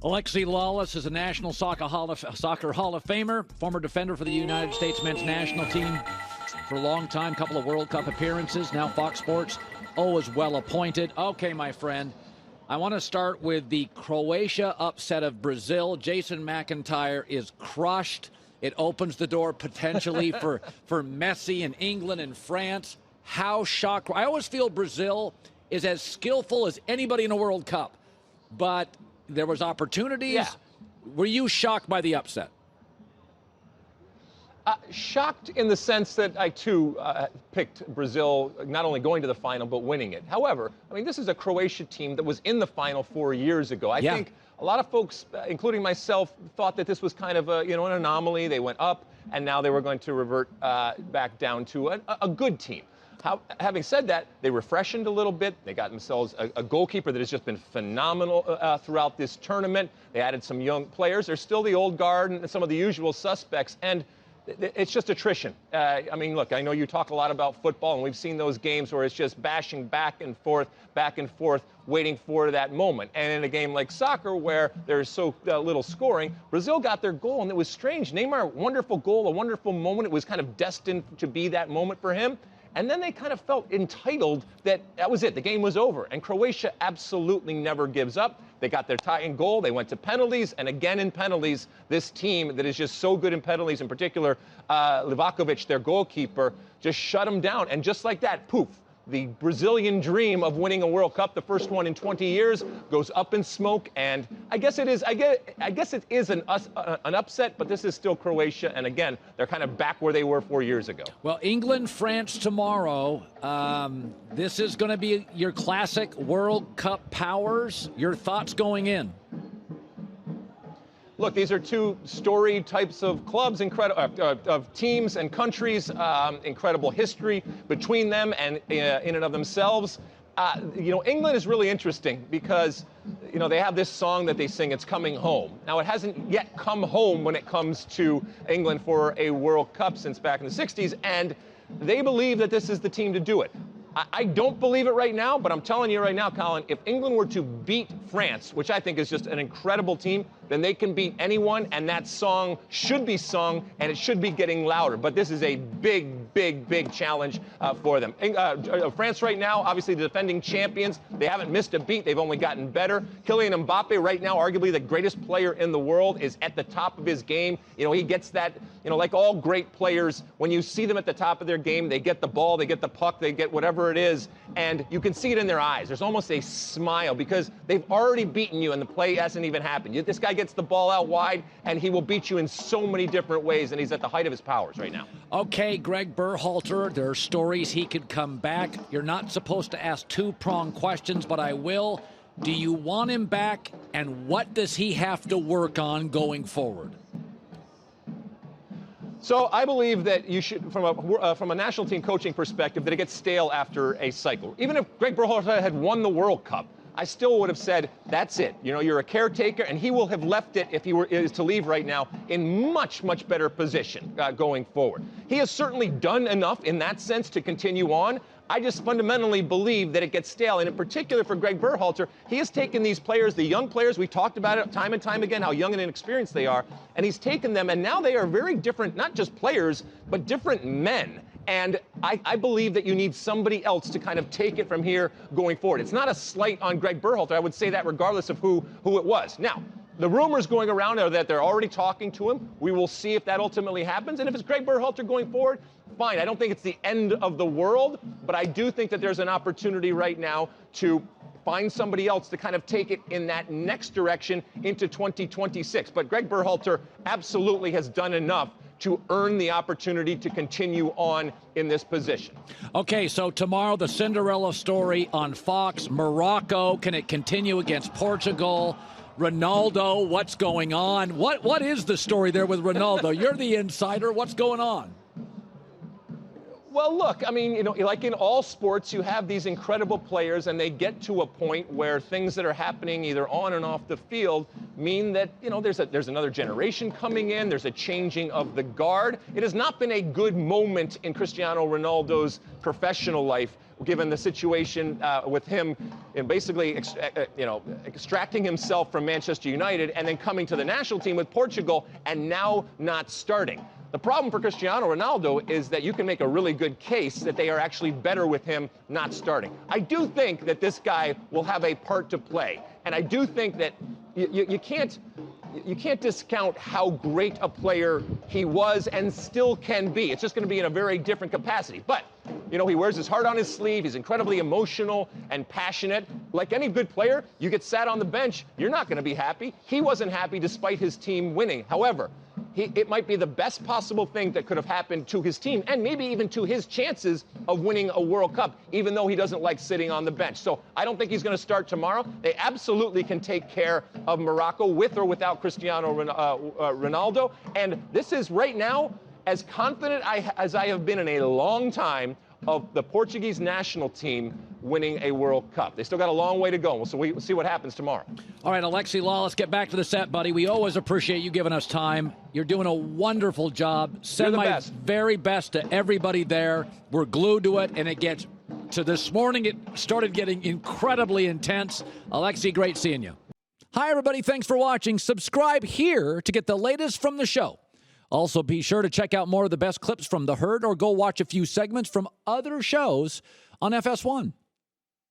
Alexi Lalas is a National Soccer Hall of Famer, former defender for the United States men's national team for a long time, couple of World Cup appearances, now Fox Sports, always well appointed. Okay, my friend, I want to start with the Croatia upset of Brazil. Jason McIntyre is crushed. It opens the door potentially for Messi and England and France. How shocked. I always feel Brazil is as skillful as anybody in a World Cup, but there was opportunities. Yeah. Were you shocked by the upset? Shocked in the sense that I, too, picked Brazil not only going to the final, but winning it. However, I mean, this is a Croatia team that was in the final 4 years ago. I think a lot of folks, including myself, thought that this was kind of an anomaly. They went up, and now they were going to revert back down to a good team. Having said that, they refreshened a little bit. They got themselves a goalkeeper that has just been phenomenal throughout this tournament. They added some young players. They're still the old guard and some of the usual suspects, and it's just attrition. I mean, look, I know you talk a lot about football, and we've seen those games where it's just bashing back and forth, waiting for that moment. And in a game like soccer, where there's so little scoring, Brazil got their goal, and it was strange. Neymar, wonderful goal, a wonderful moment. It was kind of destined to be that moment for him. And then they kind of felt entitled that was it. The game was over. And Croatia absolutely never gives up. They got their tying goal. They went to penalties. And again, in penalties, this team that is just so good in penalties, in particular, Livakovic, their goalkeeper, just shut them down. And just like that, poof, the Brazilian dream of winning a World Cup, the first one in 20 years, goes up in smoke. And I guess it is. I guess it is an upset, but this is still Croatia. And again, they're kind of back where they were 4 years ago. Well, England, France tomorrow. This is going to be your classic World Cup powers. Your thoughts going in? Look, these are two storied types of clubs, of teams and countries, incredible history between them and in and of themselves. England is really interesting because, they have this song that they sing, It's Coming Home. Now, it hasn't yet come home when it comes to England for a World Cup since back in the 60s, and they believe that this is the team to do it. I don't believe it right now, but I'm telling you right now, Colin, if England were to beat France, which I think is just an incredible team, then they can beat anyone, and that song should be sung, and it should be getting louder. But this is a big, big, big challenge for them. France right now, obviously the defending champions. They haven't missed a beat. They've only gotten better. Kylian Mbappé right now, arguably the greatest player in the world, is at the top of his game. He gets that, like all great players, when you see them at the top of their game, they get the ball, they get the puck, they get whatever it is, and you can see it in their eyes. There's almost a smile because they've already beaten you and the play hasn't even happened. This guy gets the ball out wide, and he will beat you in so many different ways, and he's at the height of his powers right now. Okay, Gregg Berhalter, there are stories he could come back. You're not supposed to ask two-pronged questions, but I will. Do you want him back, and what does he have to work on going forward? So I believe that you should, from a national team coaching perspective, that it gets stale after a cycle. Even if Gregg Berhalter had won the World Cup, I still would have said, that's it. You're a caretaker, and he will have left it, if he is to leave right now, in much, much better position going forward. He has certainly done enough in that sense to continue on. I just fundamentally believe that it gets stale. And in particular for Gregg Berhalter, he has taken these players, the young players, we've talked about it time and time again, how young and inexperienced they are, and he's taken them, and now they are very different, not just players, but different men. And I believe that you need somebody else to kind of take it from here going forward. It's not a slight on Gregg Berhalter. I would say that regardless of who it was. Now, the rumors going around are that they're already talking to him. We will see if that ultimately happens. And if it's Gregg Berhalter going forward, fine. I don't think it's the end of the world, but I do think that there's an opportunity right now to find somebody else to kind of take it in that next direction into 2026. But Gregg Berhalter absolutely has done enough to earn the opportunity to continue on in this position. Okay, so tomorrow the Cinderella story on Fox. Morocco, can it continue against Portugal? Ronaldo, what's going on? What is the story there with Ronaldo? You're the insider. What's going on? Well, look, I mean, like in all sports, you have these incredible players, and they get to a point where things that are happening either on and off the field mean that, there's another generation coming in, there's a changing of the guard. It has not been a good moment in Cristiano Ronaldo's professional life, given the situation with him in basically, extracting himself from Manchester United and then coming to the national team with Portugal and now not starting. The problem for Cristiano Ronaldo is that you can make a really good case that they are actually better with him not starting. I do think that this guy will have a part to play, and I do think that you can't discount how great a player he was and still can be. It's just going to be in a very different capacity. But, he wears his heart on his sleeve. He's incredibly emotional and passionate. Like any good player, you get sat on the bench, you're not going to be happy. He wasn't happy despite his team winning. However, it might be the best possible thing that could have happened to his team and maybe even to his chances of winning a World Cup, even though he doesn't like sitting on the bench. So I don't think he's going to start tomorrow. They absolutely can take care of Morocco with or without Cristiano Ronaldo. And this is right now as confident as I have been in a long time of the Portuguese national team winning a World Cup. They still got a long way to go, so we'll see what happens tomorrow. All right, Alexi Lalas, get back to the set, buddy. We always appreciate you giving us time. You're doing a wonderful job. Send my very best to everybody there. We're glued to it, and it gets to this morning. It started getting incredibly intense. Alexi, great seeing you. Hi, everybody. Thanks for watching. Subscribe here to get the latest from the show. Also, be sure to check out more of the best clips from The Herd or go watch a few segments from other shows on FS1.